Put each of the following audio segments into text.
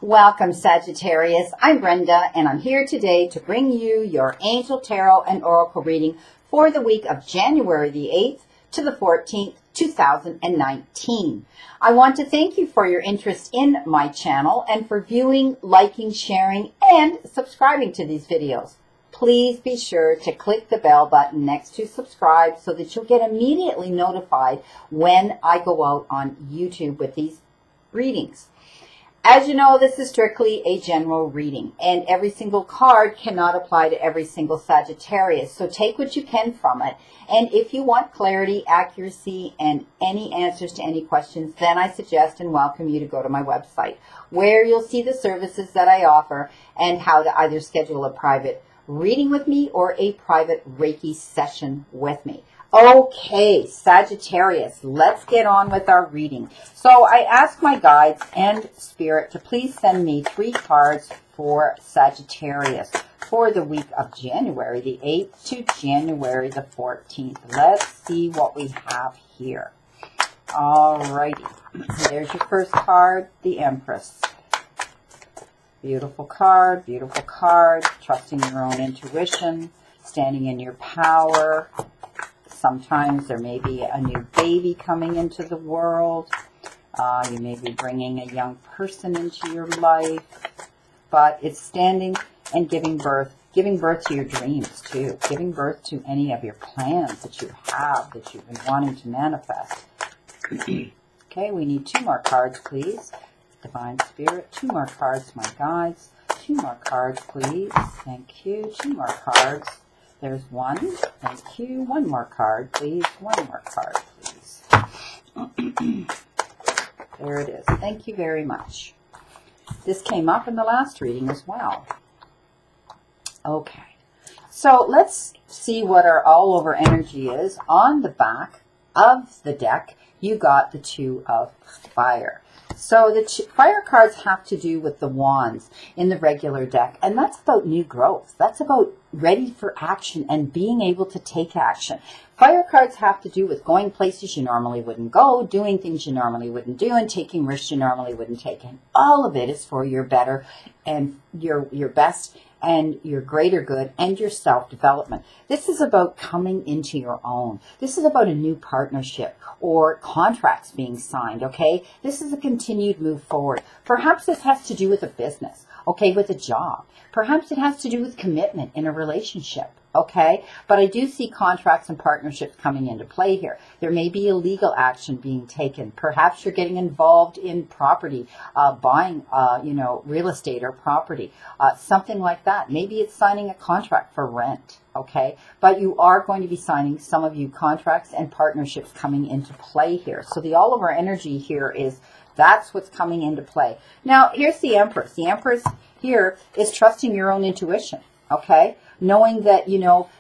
Welcome, Sagittarius. I'm Brenda, and I'm here today to bring you your Angel Tarot and Oracle reading for the week of January the 8th to the 14th, 2019. I want to thank you for your interest in my channel and for viewing, liking, sharing, and subscribing to these videos. Please be sure to click the bell button next to subscribe so that you'll get immediately notified when I go out on YouTube with these readings. As you know, this is strictly a general reading, and every single card cannot apply to every single Sagittarius. So take what you can from it. And if you want clarity, accuracy, and any answers to any questions, then I suggest and welcome you to go to my website, where you'll see the services that I offer and how to either schedule a private reading with me or a private Reiki session with me. Okay, Sagittarius, let's get on with our reading. So I asked my guides and Spirit to please send me 3 cards for Sagittarius for the week of January the 8th to January the 14th. Let's see what we have here. Alrighty, there's your first card, the Empress. Beautiful card, trusting your own intuition, standing in your power. Sometimes there may be a new baby coming into the world. You may be bringing a young person into your life. But it's standing and giving birth to your dreams too. Giving birth to any of your plans that you have, that you've been wanting to manifest. Okay, we need 2 more cards, please. Divine Spirit, 2 more cards, my guides. 2 more cards, please. Thank you. 2 more cards. There's 1. Thank you. 1 more card, please. 1 more card, please. There it is. Thank you very much. This came up in the last reading as well. Okay. So let's see what our all-over energy is. On the back of the deck, you got the 2 of Fire. So the fire cards have to do with the wands in the regular deck, and that's about new growth. That's about ready for action and being able to take action. Fire cards have to do with going places you normally wouldn't go, doing things you normally wouldn't do, and taking risks you normally wouldn't take. And all of it is for your better and your best and your greater good and your self-development. This is about coming into your own. This is about a new partnership or contracts being signed, okay? This is a continued move forward. Perhaps this has to do with a business, okay, with a job. Perhaps it has to do with commitment in a relationship, okay? But I do see contracts and partnerships coming into play here. There may be a legal action being taken. Perhaps you're getting involved in property, buying, real estate or property, something like that. Maybe it's signing a contract for rent, okay? But you are going to be signing, some of you, contracts and partnerships coming into play here. So the all-over energy here is that's what's coming into play. Now, here's the Empress. The Empress here is trusting your own intuition, okay? Knowing that,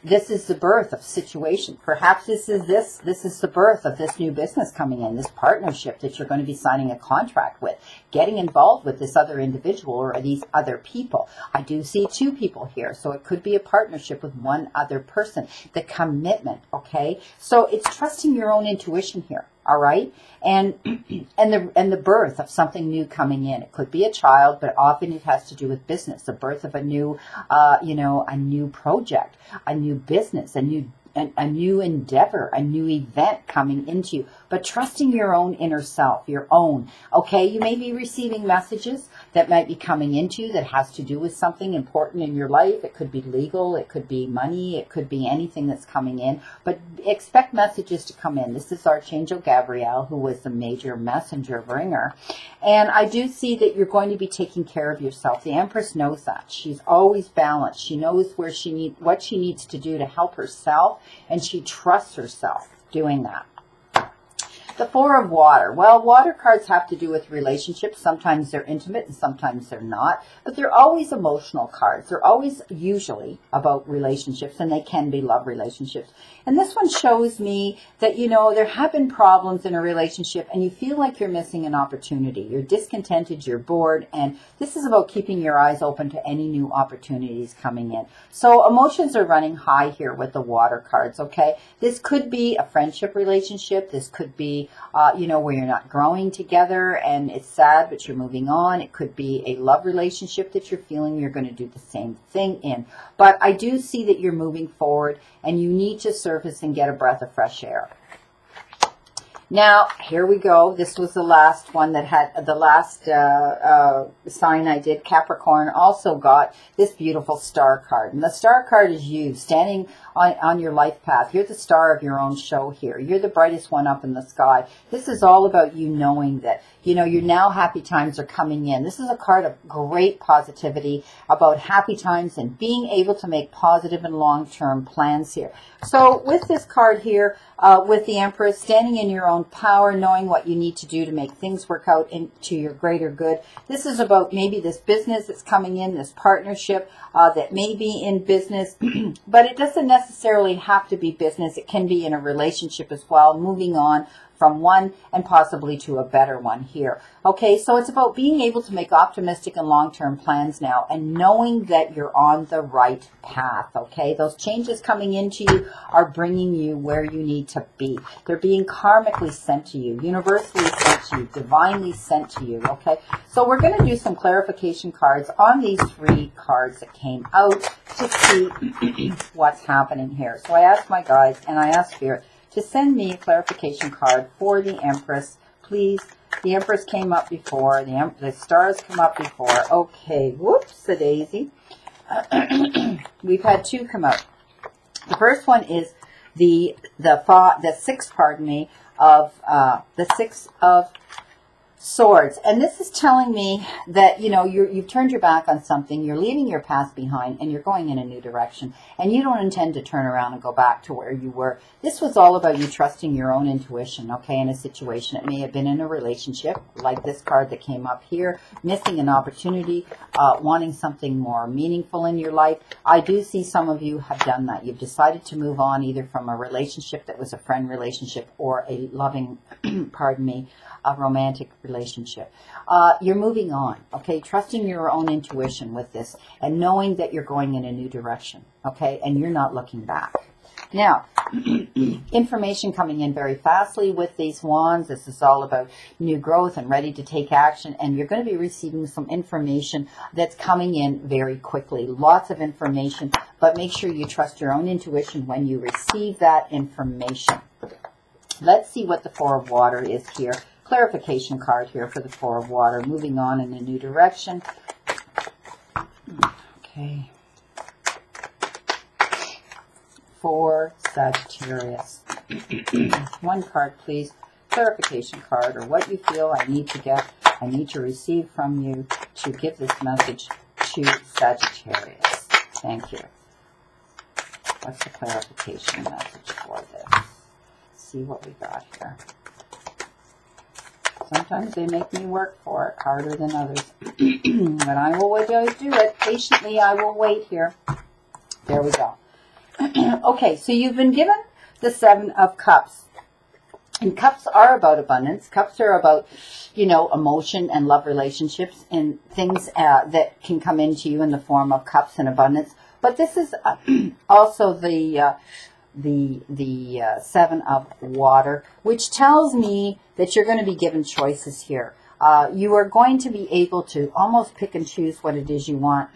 this is the birth of situation. Perhaps this is the birth of this new business coming in, this partnership that you're going to be signing a contract with, getting involved with this other individual or these other people. I do see 2 people here, so it could be a partnership with 1 other person. The commitment, okay? So it's trusting your own intuition here. All right. And the birth of something new coming in. It could be a child, but often it has to do with business, the birth of a new, a new project, a new business, a new endeavor, a new event coming into you, but trusting your own inner self, your own. Okay. You may be receiving messages that might be coming into you that has to do with something important in your life. It could be legal. It could be money. It could be anything that's coming in, but expect messages to come in. This is Archangel Gabriel, who was the major messenger bringer. And I do see that you're going to be taking care of yourself. The Empress knows that. She's always balanced. She knows what she needs to do to help herself, and she trusts herself doing that. The 4 of Water. Well, water cards have to do with relationships. Sometimes they're intimate and sometimes they're not. But they're always emotional cards. They're always usually about relationships, and they can be love relationships. And this one shows me that, there have been problems in a relationship and you feel like you're missing an opportunity. You're discontented, you're bored, and this is about keeping your eyes open to any new opportunities coming in. So emotions are running high here with the water cards, okay? This could be a friendship relationship. This could be be, you know, where you're not growing together and it's sad, but you're moving on. It could be a love relationship that you're feeling you're going to do the same thing in. But I do see that you're moving forward and you need to surface and get a breath of fresh air. Now, here we go. This was the last one that had the last sign I did. Capricorn also got this beautiful star card. And the star card is you standing on your life path. You're the star of your own show here. You're the brightest one up in the sky. This is all about you knowing that, you know, your now happy times are coming in. This is a card of great positivity about happy times and being able to make positive and long-term plans here. So with this card here, with the Empress, standing in your own power, knowing what you need to do to make things work out into your greater good. This is about maybe this business that's coming in, this partnership that may be in business, but it doesn't necessarily have to be business. It can be in a relationship as well, moving on from one and possibly to a better one here. Okay, so it's about being able to make optimistic and long-term plans now and knowing that you're on the right path, okay? Those changes coming into you are bringing you where you need to be. They're being karmically sent to you, universally sent to you, divinely sent to you, okay? So we're going to do some clarification cards on these 3 cards that came out to see what's happening here. So I asked my guides and I asked Spirit to send me a clarification card for the Empress, please. The Empress came up before. The stars come up before. Okay, whoops-a-daisy. We've had 2 come out. The first one is the 6, pardon me, of the 6 of Swords. And this is telling me that, you know, you've turned your back on something, you're leaving your past behind, and you're going in a new direction. And you don't intend to turn around and go back to where you were. This was all about you trusting your own intuition, okay, in a situation. It may have been in a relationship, like this card that came up here, missing an opportunity, wanting something more meaningful in your life. I do see some of you have done that. You've decided to move on either from a relationship that was a friend relationship or a loving, pardon me, a romantic relationship. You're moving on, okay? Trusting your own intuition with this and knowing that you're going in a new direction, okay? And you're not looking back. Now, information coming in very fastly with these wands. This is all about new growth and ready to take action. And you're going to be receiving some information that's coming in very quickly. Lots of information, but make sure you trust your own intuition when you receive that information. Let's see what the 4 of Water is here. Clarification card here for the 4 of Water. Moving on in a new direction. Okay. For Sagittarius. 1 card, please. Clarification card, or what you feel I need to receive from you to give this message to Sagittarius. Thank you. What's the clarification message for this? Let's see what we got here. Sometimes they make me work for it harder than others. But I will do it. Patiently, I will wait here. There we go. Okay, so you've been given the 7 of Cups. And cups are about abundance. Cups are about, you know, emotion and love relationships and things that can come into you in the form of cups and abundance. But this is also the 7 of Water, which tells me that you're going to be given choices here. You are going to be able to almost pick and choose what it is you want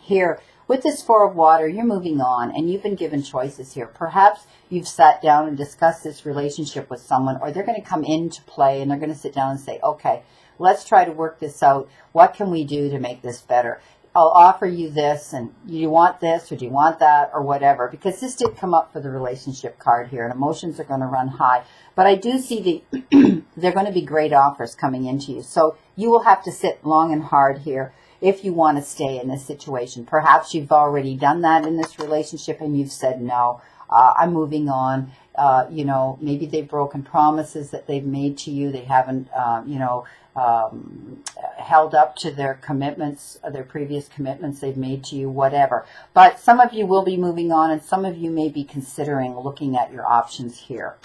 here. With this 4 of Water, you're moving on and you've been given choices here. Perhaps you've sat down and discussed this relationship with someone, or they're going to come into play and they're going to sit down and say, okay, let's try to work this out. What can we do to make this better? I'll offer you this, and do you want this, or do you want that, or whatever? Because this did come up for the relationship card here, and emotions are going to run high. But I do see they're going to be great offers coming into you. So you will have to sit long and hard here if you want to stay in this situation. Perhaps you've already done that in this relationship, and you've said, no, I'm moving on. You know, maybe they've broken promises that they've made to you. They haven't, you know, held up to their commitments, their previous commitments they've made to you, whatever. But some of you will be moving on, and some of you may be considering looking at your options here.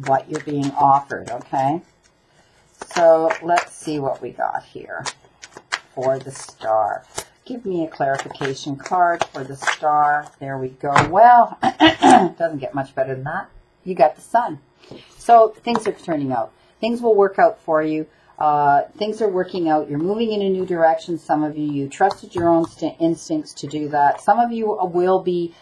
What you're being offered, okay? So let's see what we got here for the Star. Give me a clarification card for the Star. There we go. Well, it doesn't get much better than that. you got the Sun. So things are turning out. Things will work out for you. Things are working out. You're moving in a new direction. Some of you trusted your own instincts to do that. Some of you will be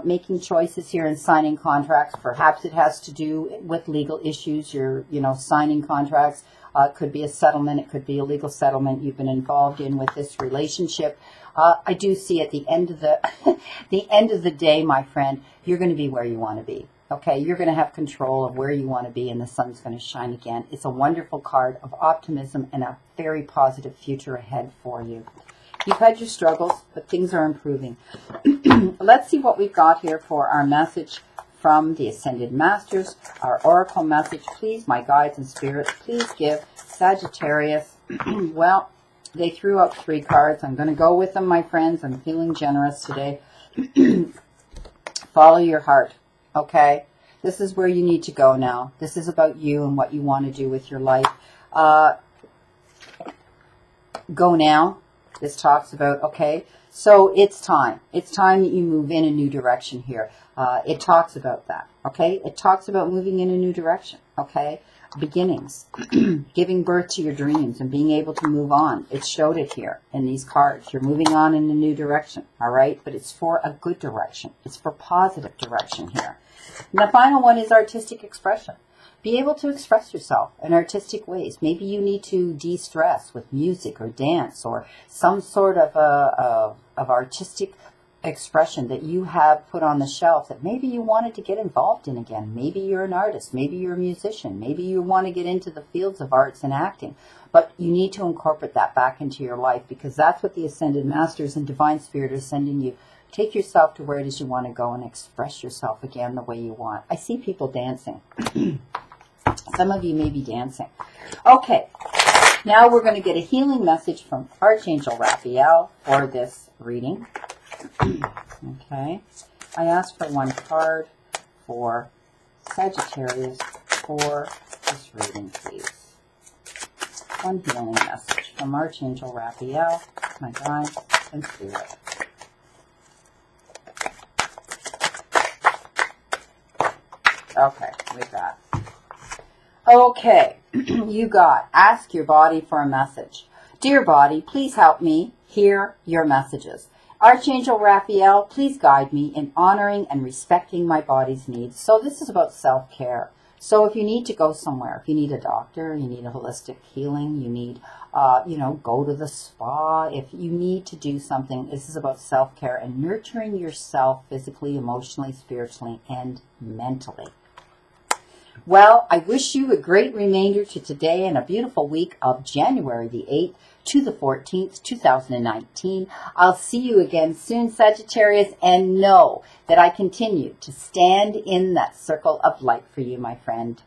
making choices here and signing contracts. Perhaps it has to do with legal issues. You're, signing contracts. It could be a settlement. It could be a legal settlement you've been involved in with this relationship. I do see at the end of the end of the day, my friend, you're going to be where you want to be. Okay, you're going to have control of where you want to be, and the sun's going to shine again. It's a wonderful card of optimism and a very positive future ahead for you. You've had your struggles, but things are improving. Let's see what we've got here for our message from the Ascended Masters, our oracle message. Please, my guides and spirits, please give Sagittarius. Well, they threw up 3 cards. I'm going to go with them, my friends. I'm feeling generous today. Follow your heart. Okay, this is where you need to go now. This is about you and what you want to do with your life. Go now. This talks about, okay, so it's time. It's time that you move in a new direction here. It talks about that, okay? It talks about moving in a new direction, okay? Beginnings, giving birth to your dreams and being able to move on. It showed it here in these cards. You're moving on in a new direction, all right? But it's for a good direction. It's for positive direction here. And the final one is artistic expression. Be able to express yourself in artistic ways. Maybe you need to de-stress with music or dance or some sort of artistic expression that you have put on the shelf that maybe you wanted to get involved in again. Maybe you're an artist. Maybe you're a musician. Maybe you want to get into the fields of arts and acting. But you need to incorporate that back into your life, because that's what the Ascended Masters and Divine Spirit are sending you. Take yourself to where it is you want to go and express yourself again the way you want. I see people dancing. Some of you may be dancing. Okay, now we're going to get a healing message from Archangel Raphael for this reading. Okay, I asked for 1 card for Sagittarius for this reading, please. 1 healing message from Archangel Raphael, my guides and spirit. Okay, with that. Okay, you got, ask your body for a message. Dear body, please help me hear your messages. Archangel Raphael, please guide me in honoring and respecting my body's needs. So this is about self-care. So if you need to go somewhere, if you need a doctor, you need a holistic healing, you need, go to the spa. If you need to do something, this is about self-care and nurturing yourself physically, emotionally, spiritually, and mentally. Well, I wish you a great remainder to today and a beautiful week of January the 8th to the 14th, 2019. I'll see you again soon, Sagittarius, and know that I continue to stand in that circle of light for you, my friend.